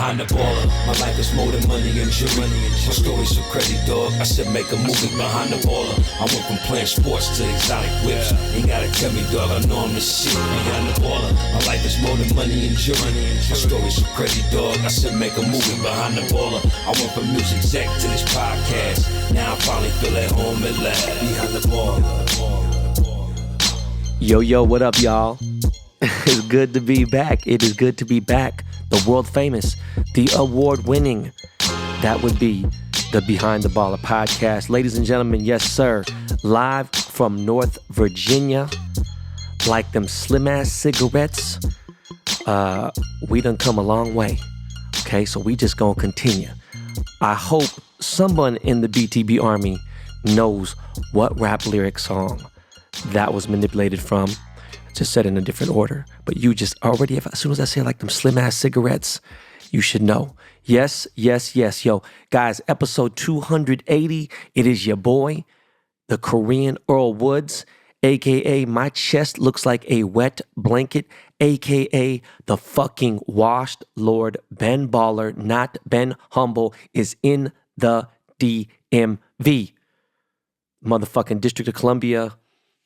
behind the baller. My life is more than money and jewelry. My story's so crazy, dog. I said make a movie behind the baller. I went from playing sports to exotic whips. Ain't gotta tell me, dog. I know I'm the shit behind the baller. My life is more than money and jewelry. My story's so crazy, dog. I said make a movie behind the baller. I went from music exec to this podcast. Now I finally feel at home at last. Behind the baller. Yo, what up, y'all? It's good to be back. It is good to be back. The world famous, the award-winning, that would be the Behind the Baller podcast. Ladies and gentlemen, yes, sir. Live from North Virginia. Like them slim-ass cigarettes. We done come a long way. Okay, so we just gonna continue. I hope someone in the BTB Army knows what rap lyric song that was manipulated from. Just said in a different order. But you just already, as soon as I say like them slim-ass cigarettes, you should know. Yes. Yo, guys, episode 280. It is your boy, the Korean Earl Woods, a.k.a. my chest looks like a wet blanket, a.k.a. the fucking washed Lord Ben Baller, not Ben Humble, is in the DMV. Motherfucking District of Columbia,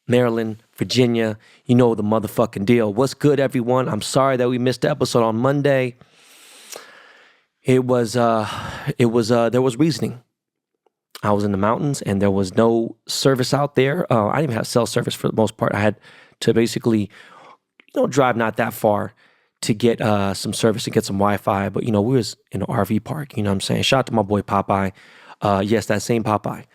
Maryland, Virginia, you know the motherfucking deal. What's good, everyone? I'm sorry that we missed the episode on Monday. There was reasoning. I was in the mountains and there was no service out there. I didn't even have cell service for the most part. I had to basically, drive not that far to get some service, to get some Wi-Fi. But, we was in an RV park, you know what I'm saying? Shout out to my boy Popeye. Yes, that same Popeye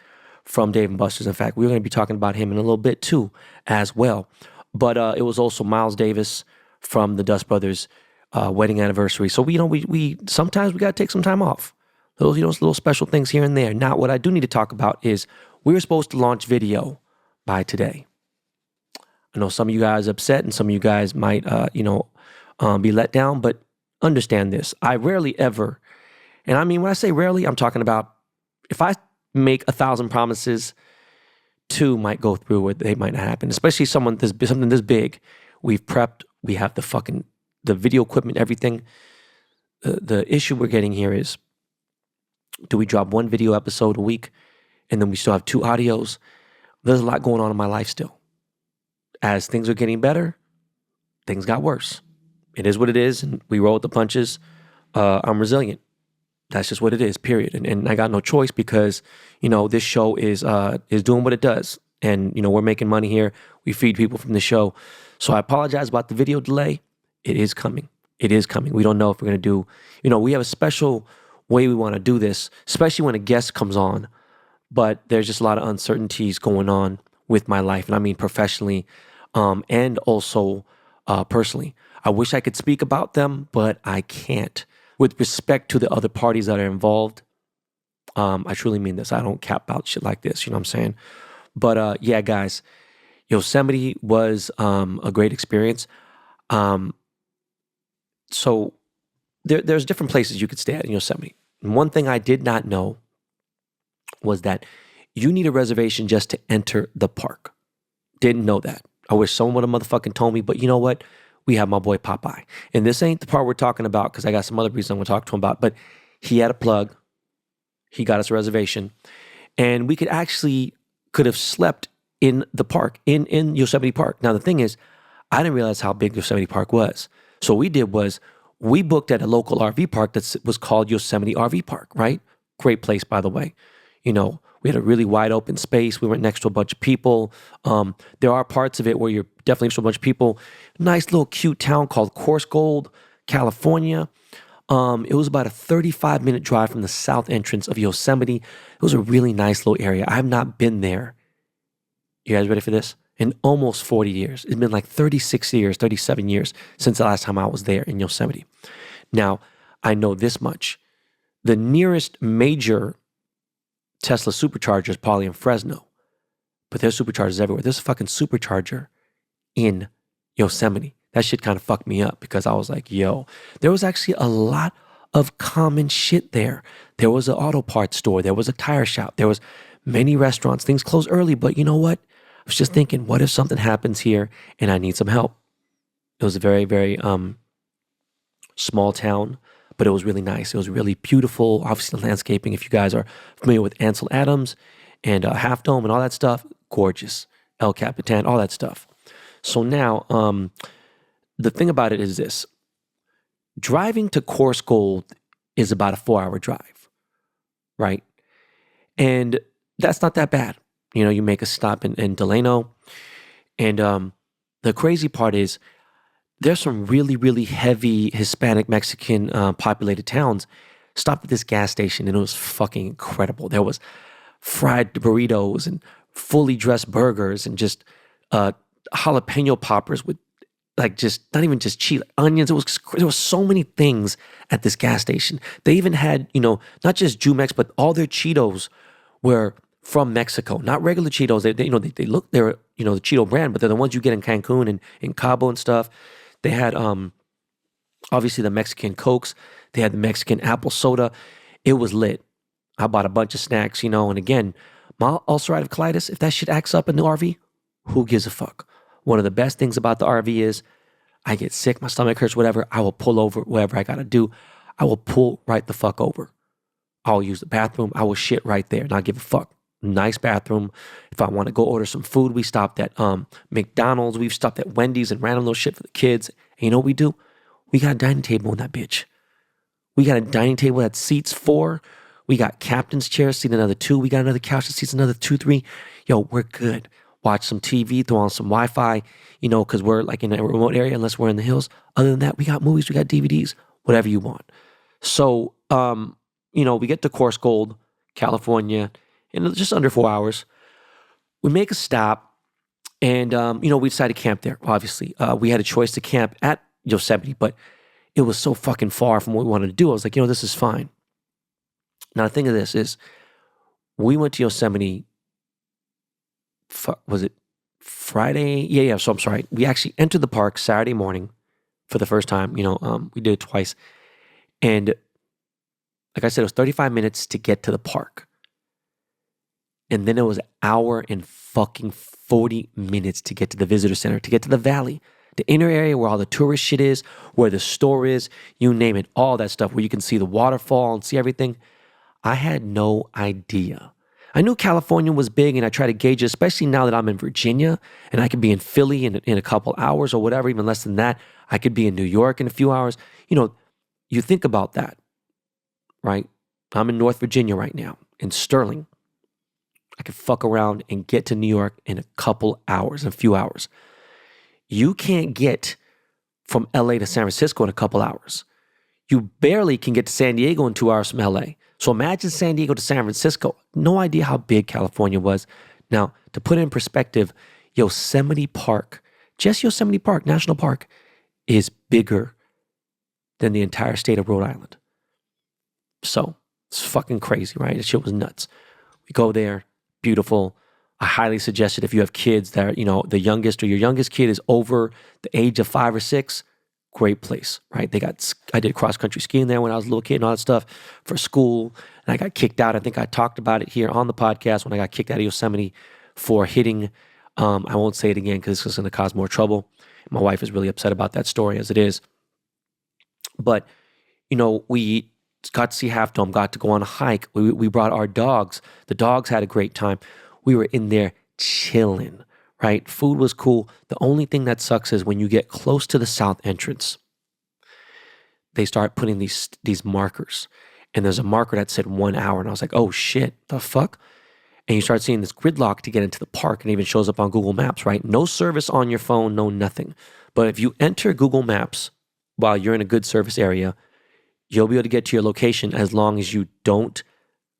from Dave & Buster's. In fact, we're going to be talking about him in a little bit too as well. But it was also Miles Davis from the Dust Brothers wedding anniversary. So, we sometimes we got to take some time off. Those, little special things here and there. Now, what I do need to talk about is we're supposed to launch video by today. I know some of you guys are upset and some of you guys might, be let down, but understand this. I rarely ever, and I mean, when I say rarely, I'm talking about if I make 1,000 promises, 2 might go through or they might not happen, especially something this big. We've prepped, we have the video equipment, everything. The issue we're getting here is, do we drop 1 video episode a week and then we still have 2 audios? There's a lot going on in my life still. As things are getting better, things got worse. It is what it is, and we roll with the punches. I'm resilient. That's just what it is, period. And I got no choice because, this show is doing what it does. And, we're making money here. We feed people from the show. So I apologize about the video delay. It is coming. We don't know if we're going to do, we have a special way we want to do this, especially when a guest comes on. But there's just a lot of uncertainties going on with my life. And I mean professionally and also personally. I wish I could speak about them, but I can't. With respect to the other parties that are involved, I truly mean this. I don't cap out shit like this, you know what I'm saying? But yeah, guys, Yosemite was a great experience. So there's different places you could stay at in Yosemite. And one thing I did not know was that you need a reservation just to enter the park. Didn't know that. I wish someone would have motherfucking told me, but you know what? We have my boy Popeye. And this ain't the part we're talking about because I got some other reasons I'm going to talk to him about, but he had a plug. He got us a reservation. And we could have slept in the park, in Yosemite Park. Now, the thing is, I didn't realize how big Yosemite Park was. So what we did was, we booked at a local RV park that was called Yosemite RV Park, right? Great place, by the way. We had a really wide open space. We went next to a bunch of people. There are parts of it where you're definitely next to a bunch of people. Nice little cute town called Coarse Gold, California. It was about a 35-minute drive from the south entrance of Yosemite. It was a really nice little area. I have not been there. You guys ready for this? In almost 40 years. It's been like 36 years, 37 years since the last time I was there in Yosemite. Now, I know this much. The nearest major Tesla supercharger is probably in Fresno, but there's superchargers everywhere. There's a fucking supercharger in Yosemite. That shit kind of fucked me up because I was like, yo, there was actually a lot of common shit there. There was an auto parts store. There was a tire shop. There was many restaurants. Things closed early, but you know what? I was just thinking, what if something happens here and I need some help? It was a very, very small town, but it was really nice. It was really beautiful. Obviously, the landscaping, if you guys are familiar with Ansel Adams and Half Dome and all that stuff, gorgeous. El Capitan, all that stuff. So now, the thing about it is this. Driving to Coarse Gold is about a 4-hour drive, right? And that's not that bad. You know, you make a stop in Delano. And the crazy part is there's some really, really heavy Hispanic, Mexican populated towns. Stopped at this gas station and it was fucking incredible. There was fried burritos and fully dressed burgers and just jalapeno poppers with like just not even just cheese, like onions. There was so many things at this gas station. They even had, you know, not just Jumex, but all their Cheetos were from Mexico, not regular Cheetos. They look, they're, you know, the Cheeto brand, but they're the ones you get in Cancun and in Cabo and stuff. They had obviously the Mexican Cokes. They had the Mexican apple soda. It was lit. I bought a bunch of snacks, you know, and again, my ulcerative colitis, if that shit acts up in the RV, who gives a fuck? One of the best things about the RV is I get sick, my stomach hurts, whatever, I will pull over whatever I gotta do. I will pull right the fuck over. I'll use the bathroom. I will shit right there, not give a fuck. Nice bathroom. If I want to go order some food, we stopped at McDonald's. We've stopped at Wendy's and random little shit for the kids. And you know what we do? We got a dining table in that bitch. We got a dining table that seats 4. We got captain's chairs, seat another 2. We got another couch that seats another 2, 3. Yo, we're good. Watch some TV, throw on some Wi-Fi, you know, because we're like in a remote area unless we're in the hills. Other than that, we got movies, we got DVDs, whatever you want. So, you know, we get to Coarse Gold, California, in just under 4 hours. We make a stop, and, you know, we decided to camp there, obviously. We had a choice to camp at Yosemite, but it was so fucking far from what we wanted to do. I was like, you know, this is fine. Now, the thing of this is, we went to Yosemite, was it Friday? Yeah, so I'm sorry. We actually entered the park Saturday morning for the first time. You know, we did it twice. And like I said, it was 35 minutes to get to the park. And then it was an hour and fucking 40 minutes to get to the visitor center, to get to the valley, the inner area where all the tourist shit is, where the store is, you name it, all that stuff, where you can see the waterfall and see everything. I had no idea. I knew California was big and I tried to gauge it, especially now that I'm in Virginia and I could be in Philly in a couple hours or whatever, even less than that. I could be in New York in a few hours. You know, you think about that, right? I'm in North Virginia right now, in Sterling. I could fuck around and get to New York in a couple hours, in a few hours. You can't get from LA to San Francisco in a couple hours. You barely can get to San Diego in 2 hours from LA. So imagine San Diego to San Francisco. No idea how big California was. Now, to put it in perspective, Yosemite Park, just Yosemite Park, National Park, is bigger than the entire state of Rhode Island. So it's fucking crazy, right? That shit was nuts. We go there. Beautiful. I highly suggest it if you have kids that are, you know, the youngest or your youngest kid is over the age of 5 or 6. Great place, right? I did cross country skiing there when I was a little kid and all that stuff for school. And I got kicked out. I think I talked about it here on the podcast when I got kicked out of Yosemite for hitting. I won't say it again because it's going to cause more trouble. My wife is really upset about that story as it is. But, you know, we got to see Half Dome, got to go on a hike. We brought our dogs. The dogs had a great time. We were in there chilling, right? Food was cool. The only thing that sucks is when you get close to the south entrance, they start putting these markers. And there's a marker that said 1 hour. And I was like, oh shit, the fuck? And you start seeing this gridlock to get into the park, and it even shows up on Google Maps, right? No service on your phone, no nothing. But if you enter Google Maps while you're in a good service area, you'll be able to get to your location as long as you don't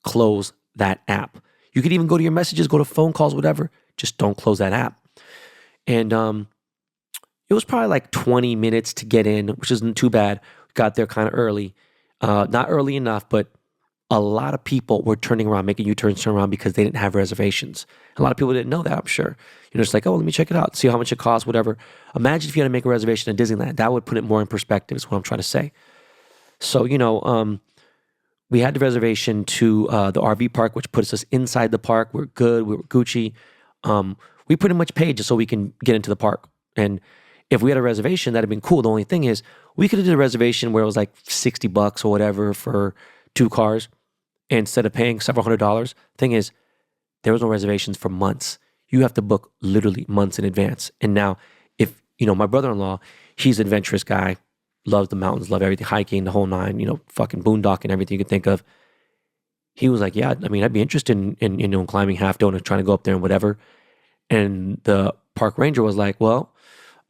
close that app. You could even go to your messages, go to phone calls, whatever. Just don't close that app. And it was probably like 20 minutes to get in, which isn't too bad. We got there kind of early. Not early enough, but a lot of people were turning around, making U-turns, turn around because they didn't have reservations. A lot of people didn't know that, I'm sure. You know, it's like, oh, let me check it out, see how much it costs, whatever. Imagine if you had to make a reservation at Disneyland. That would put it more in perspective, is what I'm trying to say. So, you know, we had the reservation to the RV park, which puts us inside the park. We're good. We were Gucci. We pretty much paid just so we can get into the park. And If we had a reservation, that'd have been cool. The only thing is, we could have did a reservation where it was like $60 or whatever for 2 cars instead of paying several $100s. Thing is, there was no reservations for months. You have to book literally months in advance. And now, if, my brother-in-law, he's an adventurous guy, loves the mountains, love everything, hiking, the whole nine, fucking boondocking, everything you can think of. He was like, yeah, I mean, I'd be interested in climbing Half Dome and trying to go up there and whatever. And the park ranger was like, well,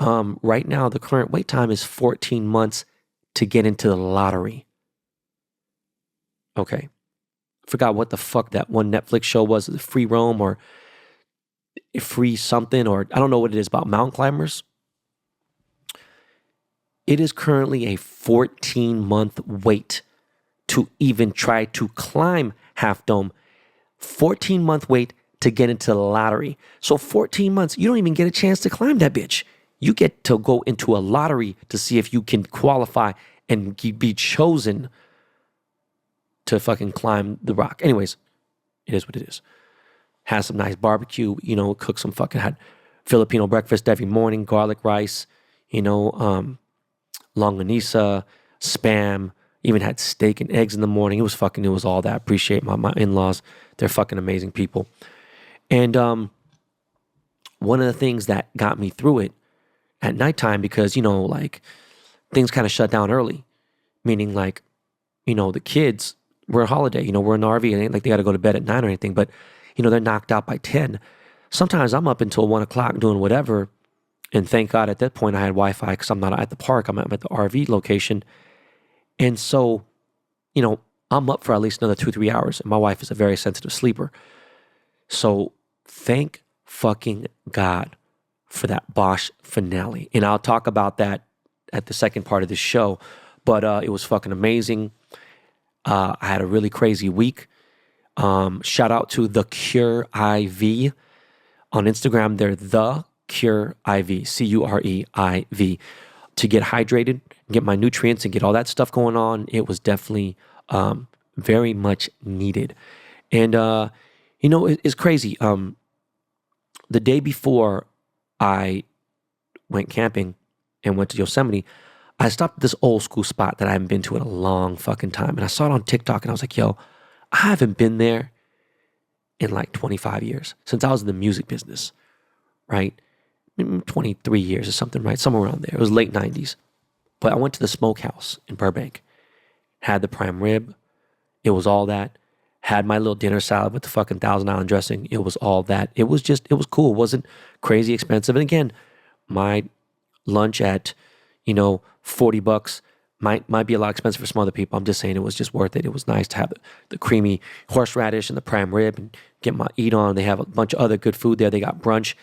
right now the current wait time is 14 months to get into the lottery. Okay. Forgot what the fuck that one Netflix show was, Free Roam or Free something, or I don't know what it is about mountain climbers. It is currently a 14-month wait to even try to climb Half Dome. 14-month wait to get into the lottery. So 14 months, you don't even get a chance to climb that bitch. You get to go into a lottery to see if you can qualify and be chosen to fucking climb the rock. Anyways, it is what it is. Had some nice barbecue, cook some fucking, had Filipino breakfast every morning, garlic rice, longanisa, spam, even had steak and eggs in the morning. It was all that. Appreciate my in-laws. They're fucking amazing people. And one of the things that got me through it at nighttime, because, things kind of shut down early, meaning the kids, we're on holiday, we're in an RV, it ain't like they got to go to bed at 9 or anything, but, they're knocked out by 10. Sometimes I'm up until 1 o'clock doing whatever. And thank God at that point I had Wi-Fi because I'm not at the park. I'm at the RV location. And so, I'm up for at least another 2-3 hours. And my wife is a very sensitive sleeper. So thank fucking God for that Bosch finale. And I'll talk about that at the second part of this show. But it was fucking amazing. I had a really crazy week. Shout out to The Cure IV. On Instagram, they're The Cure IV, CUREIV, to get hydrated, get my nutrients, and get all that stuff going on. It was definitely very much needed. And, it's crazy. The day before I went camping and went to Yosemite, I stopped at this old school spot that I haven't been to in a long fucking time. And I saw it on TikTok and I was like, yo, I haven't been there in like 25 years since I was in the music business, right? 23 years or something, right? Somewhere around there. It was late 90s. But I went to the Smokehouse in Burbank, had the prime rib. It was all that. Had my little dinner salad with the fucking Thousand Island dressing. It was all that. It was cool. It wasn't crazy expensive. And again, my lunch at, $40 might be a lot expensive for some other people. I'm just saying it was just worth it. It was nice to have the creamy horseradish and the prime rib and get my eat on. They have a bunch of other good food there. They got brunch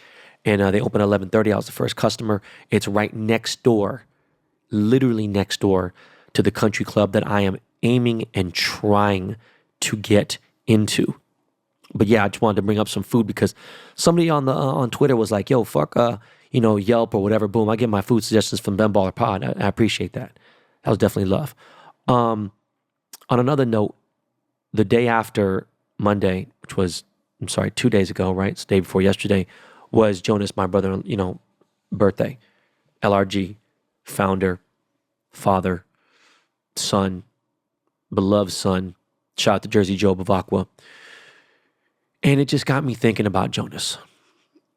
and they open at 11:30. I was the first customer. It's right next door, literally next door to the country club that I am aiming and trying to get into. But yeah, I just wanted to bring up some food because somebody on Twitter was like, yo, fuck, Yelp or whatever. Boom, I get my food suggestions from Ben Baller Pod. I appreciate that. That was definitely love. On another note, the day after Monday, which was, 2 days ago, right? It's the day before yesterday, was Jonas, my brother, birthday. LRG, founder, father, son, beloved son. Shout out to Jersey Joe Bavacqua. And it just got me thinking about Jonas.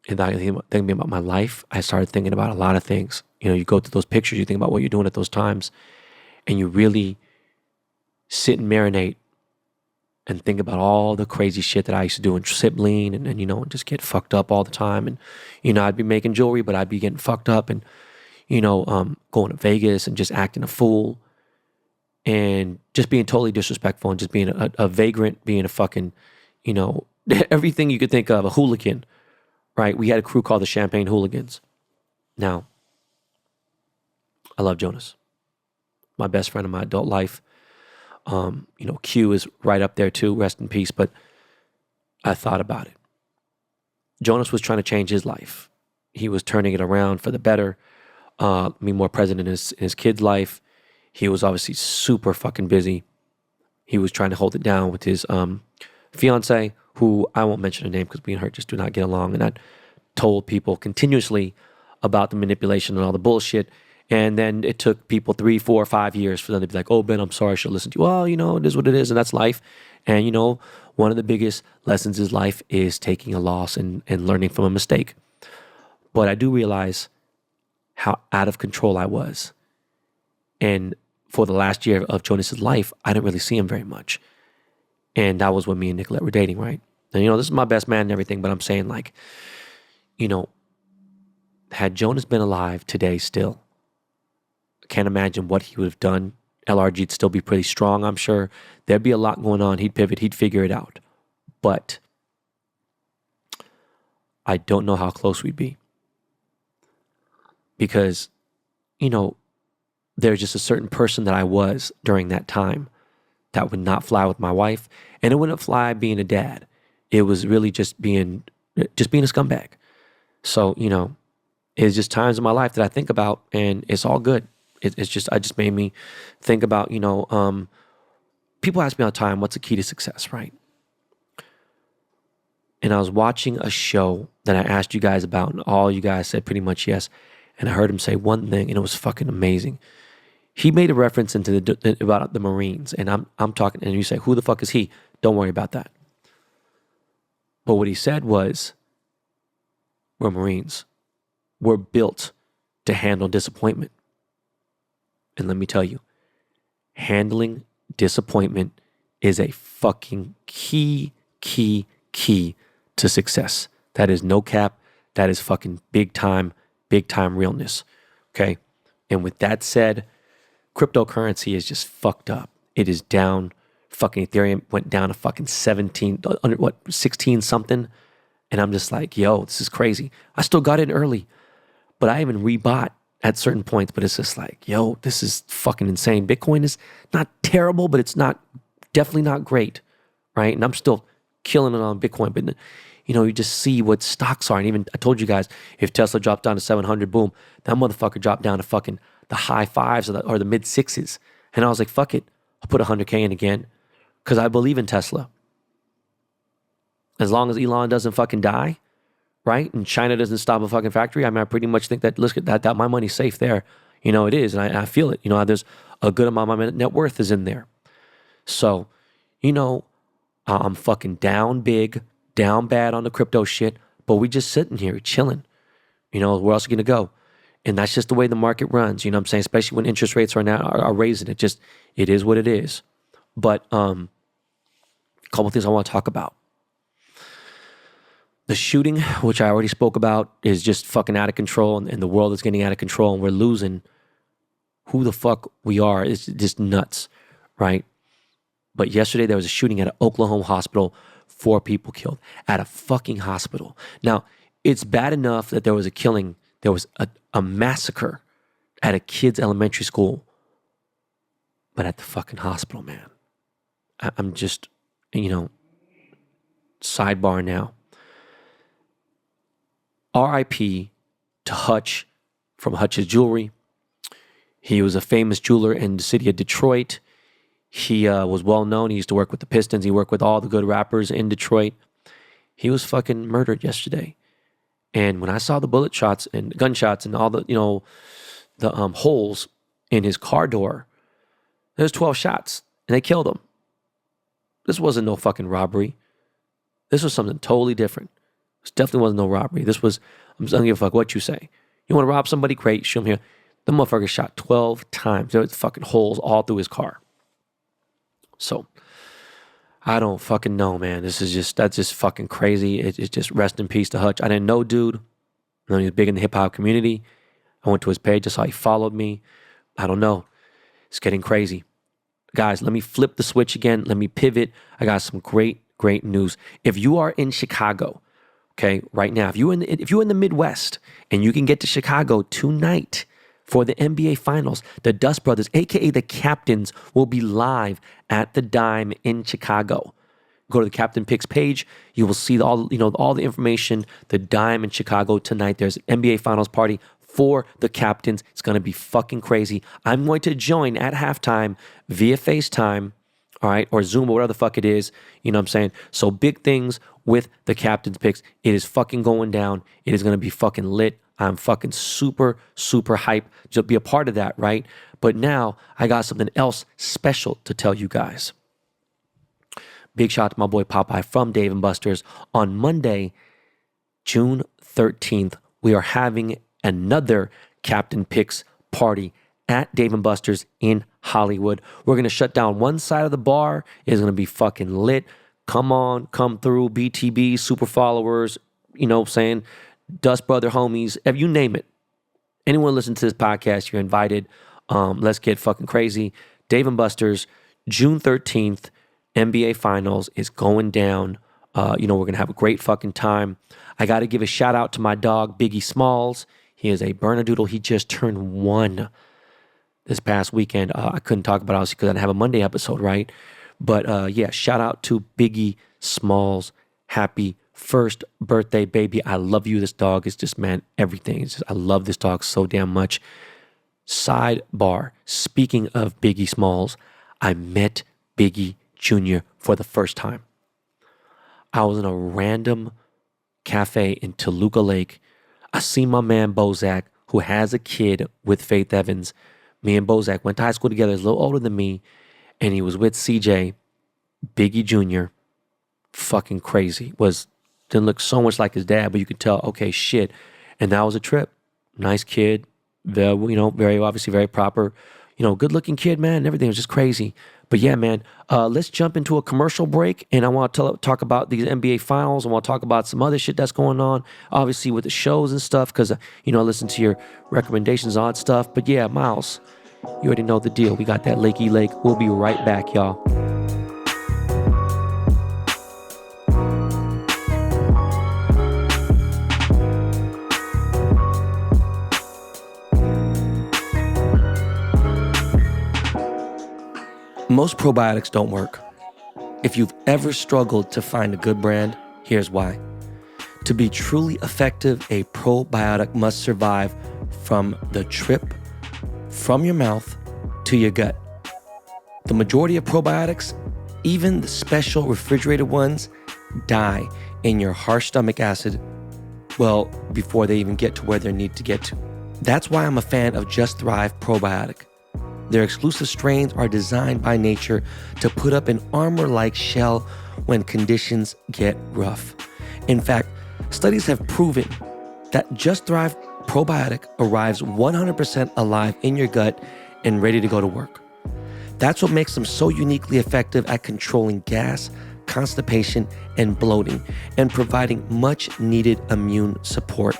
And thinking about my life. I started thinking about a lot of things. You go through those pictures, you think about what you're doing at those times, and you really sit and marinate and think about all the crazy shit that I used to do and sip lean and just get fucked up all the time. And, I'd be making jewelry, but I'd be getting fucked up and, going to Vegas and just acting a fool and just being totally disrespectful and just being a vagrant, being a fucking, everything you could think of, a hooligan, right? We had a crew called the Champagne Hooligans. Now, I love Jonas, my best friend in my adult life. Q is right up there too, rest in peace, but I thought about it. Jonas was trying to change his life. He was turning it around for the better, be more present in his kid's life. He was obviously super fucking busy. He was trying to hold it down with his fiance, who I won't mention her name because me and her just do not get along. And I told people continuously about the manipulation and all the bullshit. And then it took people 3, 4, 5 years for them to be like, oh, Ben, I'm sorry, I should listen to you. Well, it is what it is, and that's life. And, one of the biggest lessons in life is taking a loss and learning from a mistake. But I do realize how out of control I was. And for the last year of Jonas's life, I didn't really see him very much. And that was when me and Nicolette were dating, right? And, this is my best man and everything, but I'm saying, like, had Jonas been alive today still, I can't imagine what he would have done. LRG'd still be pretty strong, I'm sure. There'd be a lot going on. He'd pivot. He'd figure it out. But I don't know how close we'd be. Because, there's just a certain person that I was during that time that would not fly with my wife. And it wouldn't fly being a dad. It was really just being a scumbag. So, it's just times in my life that I think about, and it's all good. It just made me think about, people ask me all the time, what's the key to success, right? And I was watching a show that I asked you guys about, and all you guys said pretty much yes. And I heard him say one thing, and it was fucking amazing. He made a reference about the Marines, and I'm talking, and you say, who the fuck is he? Don't worry about that. But what he said was, we're Marines. We're built to handle disappointment. And let me tell you, handling disappointment is a fucking key to success. That is no cap. That is fucking big time realness. Okay? And with that said, cryptocurrency is just fucked up. It is down. Fucking Ethereum went down to fucking 16 something. And I'm just like, yo, this is crazy. I still got in early, but I even rebought at certain points, but it's just like, yo, this is fucking insane. Bitcoin is not terrible, but it's definitely not great, right? And I'm still killing it on Bitcoin, but you just see what stocks are. And even, I told you guys, if Tesla dropped down to 700, boom, that motherfucker dropped down to fucking the high fives or the mid sixes. And I was like, fuck it, I'll put 100K in again, because I believe in Tesla. As long as Elon doesn't fucking die, right? And China doesn't stop a fucking factory. I mean, I pretty much think that, look at that my money's safe there. It is. And I feel it. There's a good amount of my net worth is in there. So, I'm fucking down big, down bad on the crypto shit, but we just sitting here chilling. Where else are you going to go? And that's just the way the market runs. You know what I'm saying? Especially when interest rates are raising. It is what it is. But a couple things I want to talk about. The shooting, which I already spoke about, is just fucking out of control, and the world is getting out of control, and we're losing who the fuck we are. It's just nuts, right? But yesterday there was a shooting at an Oklahoma hospital, 4 people killed at a fucking hospital. Now, it's bad enough that there was a killing, there was a massacre at a kid's elementary school, but at the fucking hospital, man. I'm just, sidebar now. R.I.P. to Hutch from Hutch's Jewelry. He was a famous jeweler in the city of Detroit. He was well known. He used to work with the Pistons. He worked with all the good rappers in Detroit. He was fucking murdered yesterday. And when I saw the bullet shots and gunshots and all the, the holes in his car door, there's 12 shots and they killed him. This wasn't no fucking robbery. This was something totally different. This definitely wasn't no robbery. This was, I'm just don't give a fuck what you say. You want to rob somebody? Great, show him here. The motherfucker shot 12 times. There was fucking holes all through his car. So, I don't fucking know, man. That's just fucking crazy. It's just rest in peace to Hutch. I didn't know dude. I know he's big in the hip hop community. I went to his page, I saw he followed me. I don't know. It's getting crazy. Guys, let me flip the switch again. Let me pivot. I got some great news. If you are in Chicago, okay, right now, if you're in the Midwest and you can get to Chicago tonight for the NBA Finals, the Dust Brothers, aka the Captains, will be live at the Dime in Chicago. Go to the CaptainPicks page. You will see all the information. The Dime in Chicago tonight. There's an NBA Finals party for the Captains. It's going to be fucking crazy. I'm going to join at halftime via FaceTime, all right, or Zoom or whatever the fuck it is. You know what I'm saying? So big things with the Captain's Picks. It is fucking going down. It is going to be fucking lit. I'm fucking super, super hyped to be a part of that, right? But now I got something else special to tell you guys. Big shout out to my boy Popeye from Dave & Buster's. On Monday, June 13th, we are having another Captain Picks party at Dave & Buster's in Hollywood. We're going to shut down one side of the bar. It's going to be fucking lit. Come on, come through, BTB, super followers, you know what I'm saying, Dust Brother homies, you name it. Anyone listen to this podcast, you're invited. Let's get fucking crazy. Dave & Buster's, June 13th, NBA Finals is going down. We're going to have a great fucking time. I got to give a shout out to my dog, Biggie Smalls. He is a Bernedoodle. He just turned 1 this past weekend. I couldn't talk about it because I didn't have a Monday episode, right? But shout out to Biggie Smalls. Happy first birthday, baby. I love you. This dog is just, man, everything. I love this dog so damn much. Sidebar. Speaking of Biggie Smalls, I met Biggie Jr. for the first time. I was in a random cafe in Toluca Lake. I seen my man Bozak, who has a kid with Faith Evans. Me and Bozak went to high school together. He's a little older than me. And he was with CJ, Biggie Jr. Fucking crazy. Didn't look so much like his dad, but you could tell, okay, shit. And that was a trip. Nice kid. Very obviously very proper. Good looking kid, man. Everything was just crazy. But yeah, man, let's jump into a commercial break. And I want to talk about these NBA Finals. I want to talk about some other shit that's going on, obviously with the shows and stuff, because, I listen to your recommendations on stuff. But yeah, Miles, you already know the deal. We got that Lakey Lake. We'll be right back, y'all. Most probiotics don't work. If you've ever struggled to find a good brand, here's why. To be truly effective, a probiotic must survive from the trip from your mouth to your gut. The majority of probiotics, even the special refrigerated ones, die in your harsh stomach acid, before they even get to where they need to get to. That's why I'm a fan of Just Thrive Probiotic. Their exclusive strains are designed by nature to put up an armor-like shell when conditions get rough. In fact, studies have proven that Just Thrive Probiotic arrives 100% alive in your gut and ready to go to work. That's what makes them so uniquely effective at controlling gas, constipation, and bloating, and providing much-needed immune support.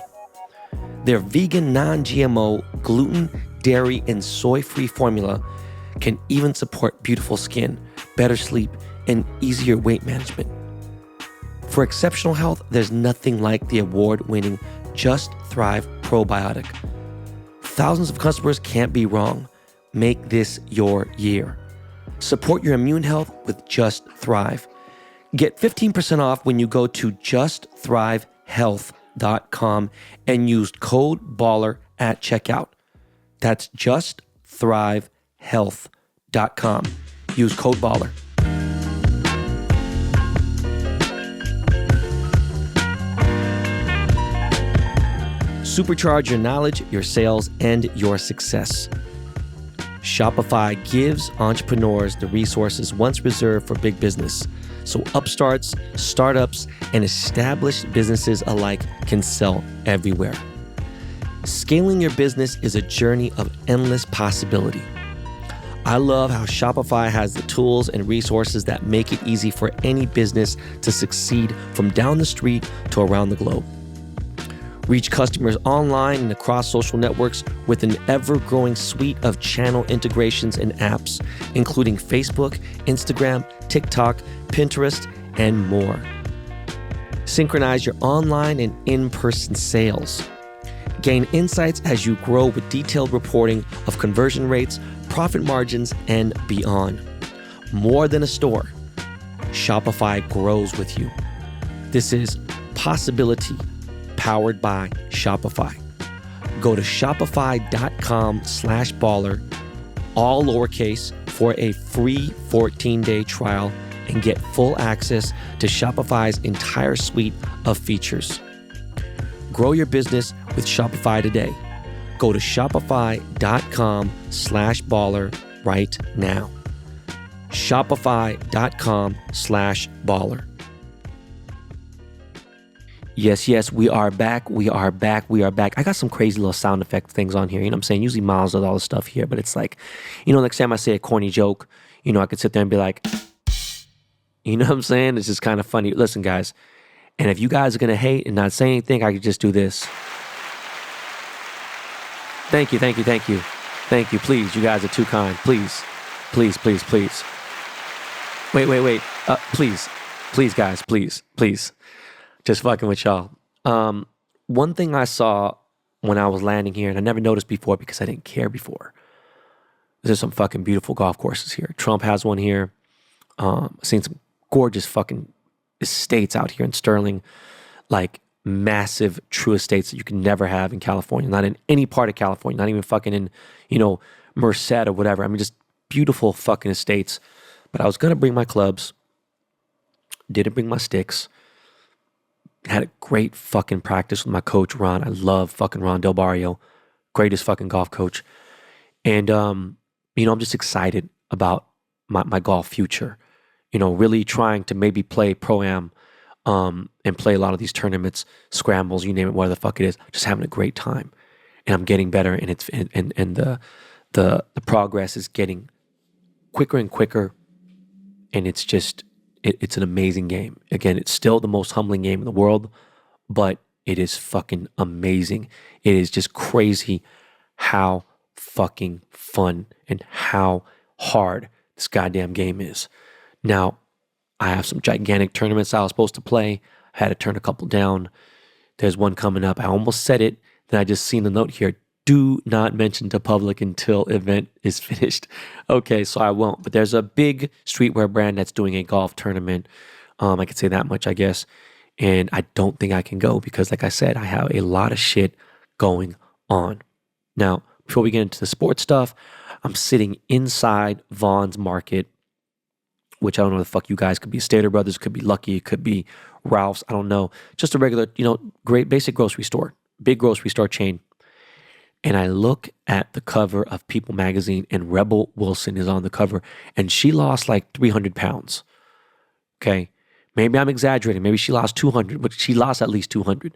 Their vegan, non-GMO, gluten, dairy, and soy-free formula can even support beautiful skin, better sleep, and easier weight management. For exceptional health, there's nothing like the award-winning Just Thrive Probiotic. Thousands of customers can't be wrong. Make this your year. Support your immune health with Just Thrive. Get 15% off when you go to justthrivehealth.com and use code BALLER at checkout. That's justthrivehealth.com. Use code BALLER. Supercharge your knowledge, your sales, and your success. Shopify gives entrepreneurs the resources once reserved for big business, so upstarts, startups, and established businesses alike can sell everywhere. Scaling your business is a journey of endless possibility. I love how Shopify has the tools and resources that make it easy for any business to succeed from down the street to around the globe. Reach customers online and across social networks with an ever-growing suite of channel integrations and apps, including Facebook, Instagram, TikTok, Pinterest, and more. Synchronize your online and in-person sales. Gain insights as you grow with detailed reporting of conversion rates, profit margins, and beyond. More than a store, Shopify grows with you. This is possibility powered by Shopify. Go to shopify.com/baller, all lowercase, for a free 14-day trial and get full access to Shopify's entire suite of features. Grow your business with Shopify today. Go to shopify.com/baller right now. Shopify.com/baller. Yes, we are back. I got some crazy little sound effect things on here. You know what I'm saying? Usually Miles does all this stuff here, but it's like, next time I say a corny joke, I could sit there and be like, you know what I'm saying? It's just kind of funny. Listen, guys, and if you guys are going to hate and not say anything, I could just do this. Thank you. Please, you guys are too kind. Please. Wait. Please, guys, please. Just fucking with y'all. One thing I saw when I was landing here, and I never noticed before because I didn't care before, there's some fucking beautiful golf courses here. Trump has one here. I've seen some gorgeous fucking estates out here in Sterling, like massive true estates that you can never have in California, not in any part of California, not even fucking in, Merced or whatever. I mean, just beautiful fucking estates. But I was going to bring my clubs, didn't bring my sticks. Had a great fucking practice with my coach, Ron. I love fucking Ron Del Barrio. Greatest fucking golf coach. And, I'm just excited about my golf future. Really trying to maybe play Pro-Am and play a lot of these tournaments, scrambles, you name it, whatever the fuck it is. Just having a great time. And I'm getting better, and it's and the progress is getting quicker and quicker. And it's just... It's an amazing game. Again, it's still the most humbling game in the world, but it is fucking amazing. It is just crazy how fucking fun and how hard this goddamn game is. Now, I have some gigantic tournaments I was supposed to play. I had to turn a couple down. There's one coming up. I almost said it. Then I just seen the note here. Do not mention to public until event is finished. Okay, so I won't. But there's a big streetwear brand that's doing a golf tournament. I could say that much, I guess. And I don't think I can go because, like I said, I have a lot of shit going on. Now, before we get into the sports stuff, I'm sitting inside Vaughn's Market, which I don't know what the fuck you guys could be. Stater Brothers, could be Lucky, it could be Ralph's. I don't know. Just a regular, great basic grocery store. Big grocery store chain. And I look at the cover of People magazine and Rebel Wilson is on the cover and she lost like 300 pounds. Okay. Maybe I'm exaggerating. Maybe she lost 200, but she lost at least 200.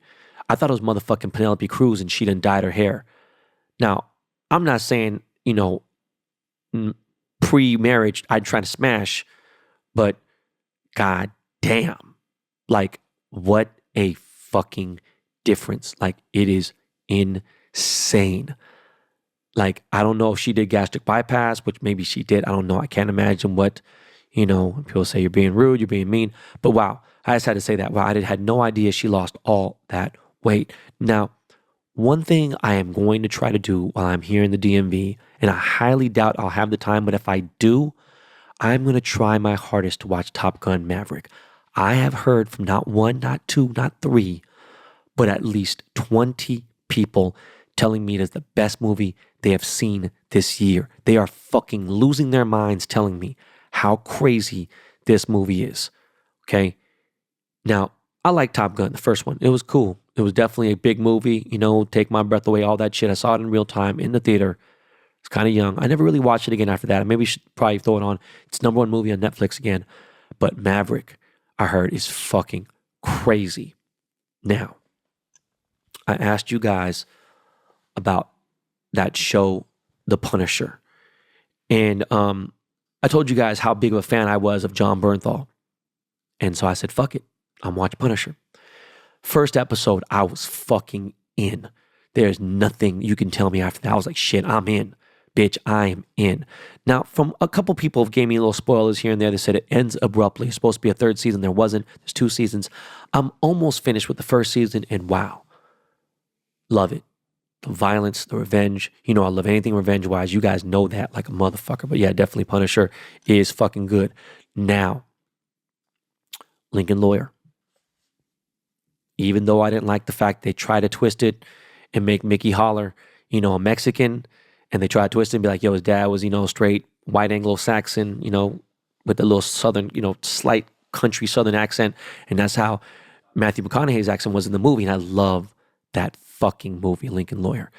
I thought it was motherfucking Penelope Cruz and she done dyed her hair. Now, I'm not saying, pre-marriage I'd try to smash, but god damn. Like, what a fucking difference. Like, it is insane. Like, I don't know if she did gastric bypass, which maybe she did. I don't know. I can't imagine what, people say you're being rude, you're being mean. But wow, I just had to say that. Wow, I had no idea she lost all that weight. Now, one thing I am going to try to do while I'm here in the DMV, and I highly doubt I'll have the time, but if I do, I'm going to try my hardest to watch Top Gun Maverick. I have heard from not one, not two, not three, but at least 20 people telling me it is the best movie they have seen this year. They are fucking losing their minds telling me how crazy this movie is. Okay? Now, I like Top Gun, the first one. It was cool. It was definitely a big movie, take my breath away, all that shit. I saw it in real time in the theater. It's kind of young. I never really watched it again after that. Maybe should probably throw it on. It's #1 movie on Netflix again. But Maverick, I heard, is fucking crazy. Now, I asked you guys about that show, The Punisher. And I told you guys how big of a fan I was of John Bernthal. And so I said, fuck it. I'm watching Punisher. First episode, I was fucking in. There's nothing you can tell me after that. I was like, shit, I'm in. Bitch, I am in. Now, from a couple people have gave me little spoilers here and there. They said it ends abruptly. It's supposed to be a third season. There wasn't. There's 2 seasons. I'm almost finished with the first season, and wow. Love it. The violence, the revenge. I love anything revenge-wise. You guys know that like a motherfucker. But yeah, definitely Punisher is fucking good. Now, Lincoln Lawyer. Even though I didn't like the fact they tried to twist it and make Mickey Holler, a Mexican, and they tried to twist it and be like, yo, his dad was, straight white Anglo-Saxon, with a little southern, slight country southern accent. And that's how Matthew McConaughey's accent was in the movie. And I love that fucking movie, Lincoln Lawyer.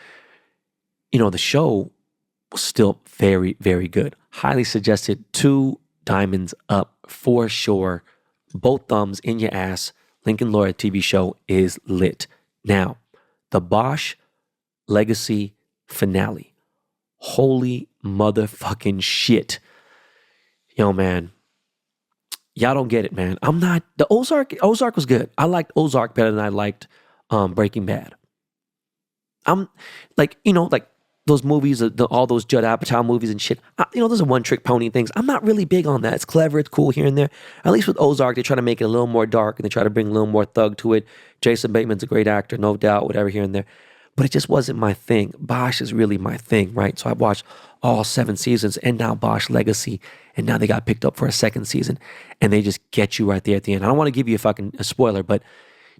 You know, the show was still very, very good. Highly suggested. 2 diamonds up for sure. Both thumbs in your ass. Lincoln Lawyer TV show is lit. Now, the Bosch Legacy finale. Holy motherfucking shit. Yo, man. Y'all don't get it, man. The Ozark was good. I liked Ozark better than I liked Breaking Bad. I'm like, those movies, all those Judd Apatow movies and shit. Those are one-trick pony things. I'm not really big on that. It's clever, it's cool here and there. At least with Ozark, they try to make it a little more dark and they try to bring a little more thug to it. Jason Bateman's a great actor, no doubt, whatever here and there. But it just wasn't my thing. Bosch is really my thing, right? So I watched all 7 seasons and now Bosch Legacy. And now they got picked up for a 2nd season. And they just get you right there at the end. I don't want to give you a spoiler, but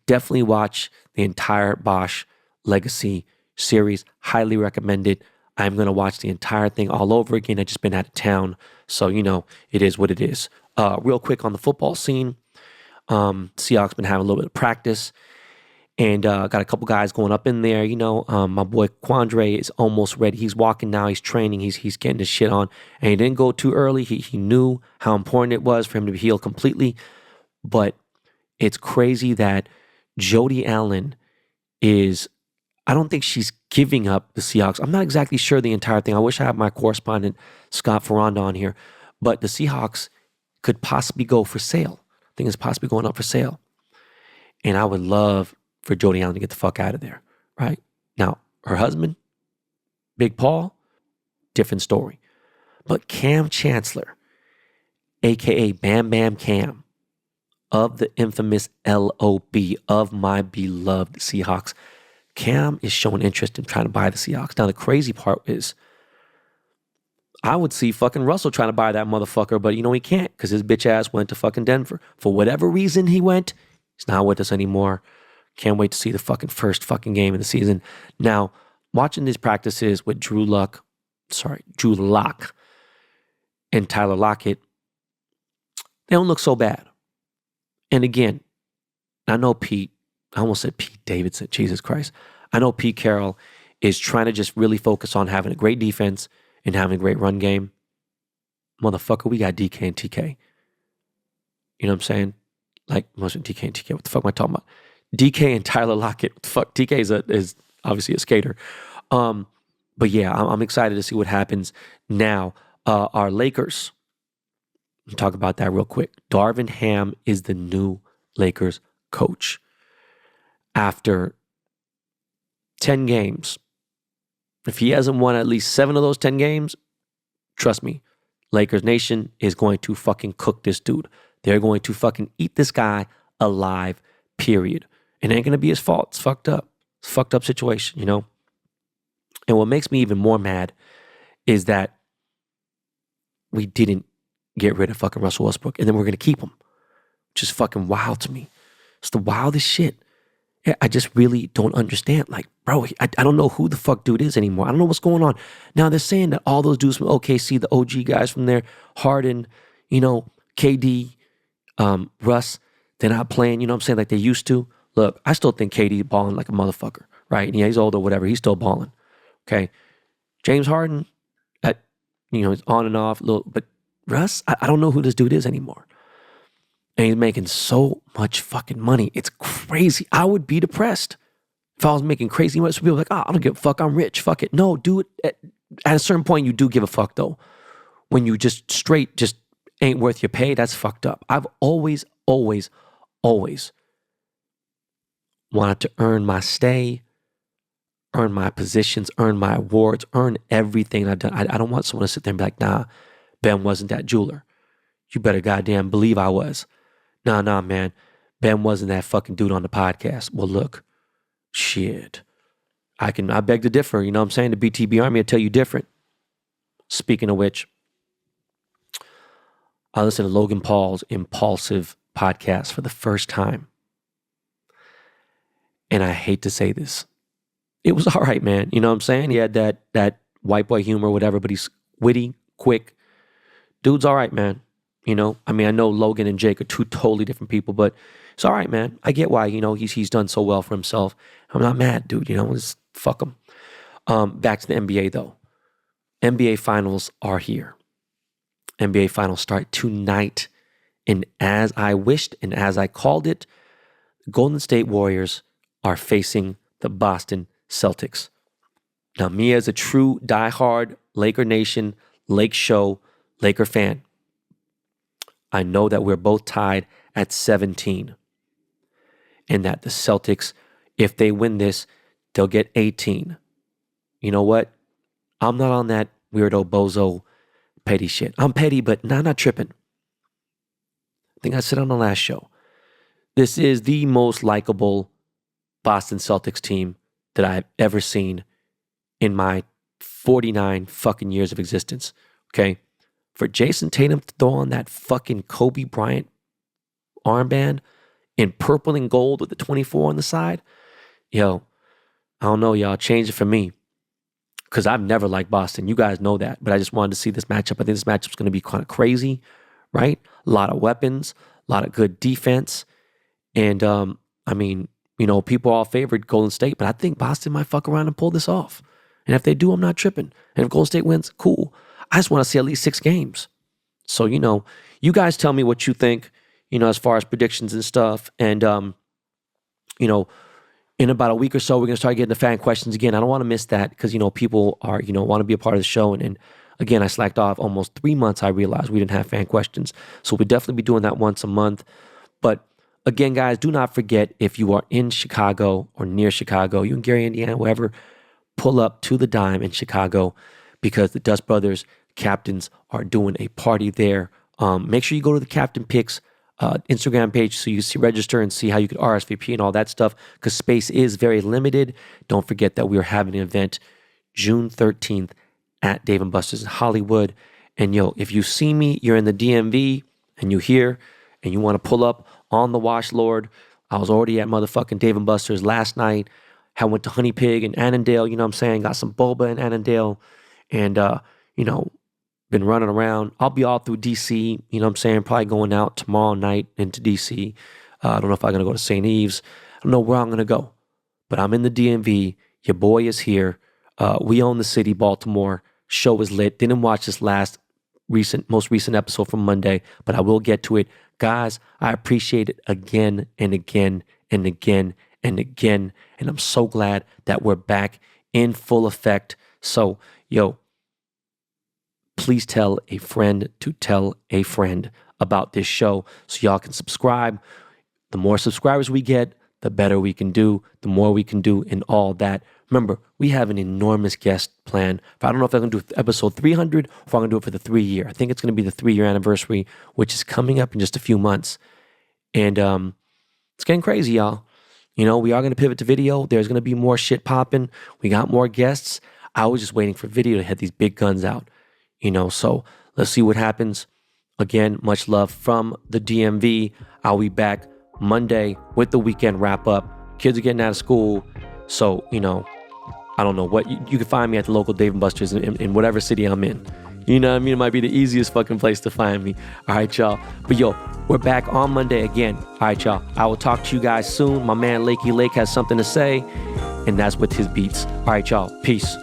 definitely watch the entire Bosch Legacy series. Highly recommended. I'm going to watch the entire thing all over again. I've just been out of town. So, it is what it is. Real quick on the football scene. Seahawks been having a little bit of practice. And got a couple guys going up in there. My boy Quandre is almost ready. He's walking now. He's training. He's getting his shit on. And he didn't go too early. He knew how important it was for him to heal completely. But it's crazy that Jody Allen I don't think she's giving up the Seahawks. I'm not exactly sure the entire thing. I wish I had my correspondent, Scott Ferranda, on here. But the Seahawks could possibly go for sale. I think it's possibly going up for sale. And I would love for Jody Allen to get the fuck out of there, right? Now, her husband, Big Paul, different story. But Cam Chancellor, a.k.a. Bam Bam Cam, of the infamous LOB, of my beloved Seahawks, Cam is showing interest in trying to buy the Seahawks. Now, the crazy part is, I would see fucking Russell trying to buy that motherfucker, but he can't because his bitch ass went to fucking Denver. For whatever reason he went, he's not with us anymore. Can't wait to see the first fucking game of the season. Now, watching these practices with Drew Lock and Tyler Lockett, they don't look so bad. And again, I know I almost said Pete Davidson, Jesus Christ. I know Pete Carroll is trying to just really focus on having a great defense and having a great run game. Motherfucker, we got DK and TK. You know what I'm saying? Like, most of DK and TK, what the fuck am I talking about? DK and Tyler Lockett. What the fuck? TK is obviously a skater. But yeah, I'm excited to see what happens now. Our Lakers, we'll talk about that real quick. Darvin Ham is the new Lakers coach. After 10 games, if he hasn't won at least 7 of those 10 games, trust me, Lakers Nation is going to fucking cook this dude. They're going to fucking eat this guy alive, period. It ain't going to be his fault. It's fucked up. It's a fucked up situation, And what makes me even more mad is that we didn't get rid of fucking Russell Westbrook and then we're going to keep him, which is fucking wild to me. It's the wildest shit. I just really don't understand. Like, bro, I don't know who the fuck dude is anymore. I don't know what's going on. Now, they're saying that all those dudes from OKC, the OG guys from there, Harden, KD, Russ, they're not playing, you know what I'm saying, like they used to. Look, I still think KD balling like a motherfucker, right? And yeah, he's old or whatever. He's still balling, okay? James Harden, he's on and off, but Russ, I don't know who this dude is anymore. And he's making so much fucking money. It's crazy. I would be depressed if I was making crazy money. So people are like, I don't give a fuck. I'm rich. Fuck it. No, dude. At a certain point, you do give a fuck, though. When you just ain't worth your pay, that's fucked up. I've always wanted to earn my stay, earn my positions, earn my awards, earn everything I've done. I don't want someone to sit there and be like, nah, Ben wasn't that jeweler. You better goddamn believe I was. Nah, man. Ben wasn't that fucking dude on the podcast. Well, look, shit. I beg to differ. You know what I'm saying? The BTB Army will tell you different. Speaking of which, I listened to Logan Paul's Impulsive podcast for the first time. And I hate to say this. It was all right, man. You know what I'm saying? He had that white boy humor or whatever, but he's witty, quick. Dude's all right, man. I know Logan and Jake are 2 totally different people, but It's all right, man. I get why, he's done so well for himself. I'm not mad, dude. Just fuck him. Back to the NBA, though. NBA finals are here. NBA finals start tonight. And as I wished and as I called it, Golden State Warriors are facing the Boston Celtics. Now, me as a true diehard Laker Nation, Lake Show, Laker fan, I know that we're both tied at 17. And that the Celtics, if they win this, they'll get 18. You know what? I'm not on that weirdo, bozo, petty shit. I'm petty, but not tripping. I think I said on the last show, this is the most likable Boston Celtics team that I've ever seen in my 49 fucking years of existence. Okay? For Jason Tatum to throw on that fucking Kobe Bryant armband in purple and gold with the 24 on the side, I don't know, y'all. Change it for me. Because I've never liked Boston. You guys know that. But I just wanted to see this matchup. I think this matchup's going to be kind of crazy, right? A lot of weapons, a lot of good defense. And, people all favored Golden State, but I think Boston might fuck around and pull this off. And if they do, I'm not tripping. And if Golden State wins, cool. I just want to see at least 6 games. So, you guys tell me what you think, as far as predictions and stuff. And, in about a week or so, we're going to start getting the fan questions again. I don't want to miss that because, people are, want to be a part of the show. And again, I slacked off almost 3 months. I realized we didn't have fan questions. So we'll definitely be doing that once a month. But again, guys, do not forget, if you are in Chicago or near Chicago, you in Gary, Indiana, wherever, pull up to the Dime in Chicago because the Dust Brothers captains are doing a party there. Make sure you go to the Captain Picks Instagram page so you see register and see how you could RSVP and all that stuff because space is very limited. Don't forget that we are having an event June 13th at Dave & Buster's in Hollywood. And if you see me, you're in the DMV and you're here and you want to pull up on the Wash Lord, I was already at motherfucking Dave & Buster's last night. I went to Honey Pig in Annandale, got some boba in Annandale and, been running around. I'll be all through DC, probably going out tomorrow night into DC. I don't know if I'm going to go to St. Eve's. I don't know where I'm going to go, but I'm in the DMV. Your boy is here. We own the city, Baltimore. Show is lit. Didn't watch this most recent episode from Monday, but I will get to it. Guys, I appreciate it again and again and again and again. And I'm so glad that we're back in full effect. So, please tell a friend to tell a friend about this show so y'all can subscribe. The more subscribers we get, the better we can do, the more we can do and all that. Remember, we have an enormous guest plan. I don't know if I'm going to do episode 300 or if I'm going to do it for the 3-year. I think it's going to be the 3-year anniversary, which is coming up in just a few months. And it's getting crazy, y'all. We are going to pivot to video. There's going to be more shit popping. We got more guests. I was just waiting for video to hit these big guns out. So let's see what happens. Again, much love from the DMV. I'll be back Monday with the weekend wrap up. Kids are getting out of school. So, I don't know what you can find me at the local Dave & Buster's in whatever city I'm in. You know what I mean? It might be the easiest fucking place to find me. All right, y'all. But we're back on Monday again. All right, y'all. I will talk to you guys soon. My man Lakey Lake has something to say, and that's with his beats. All right, y'all. Peace.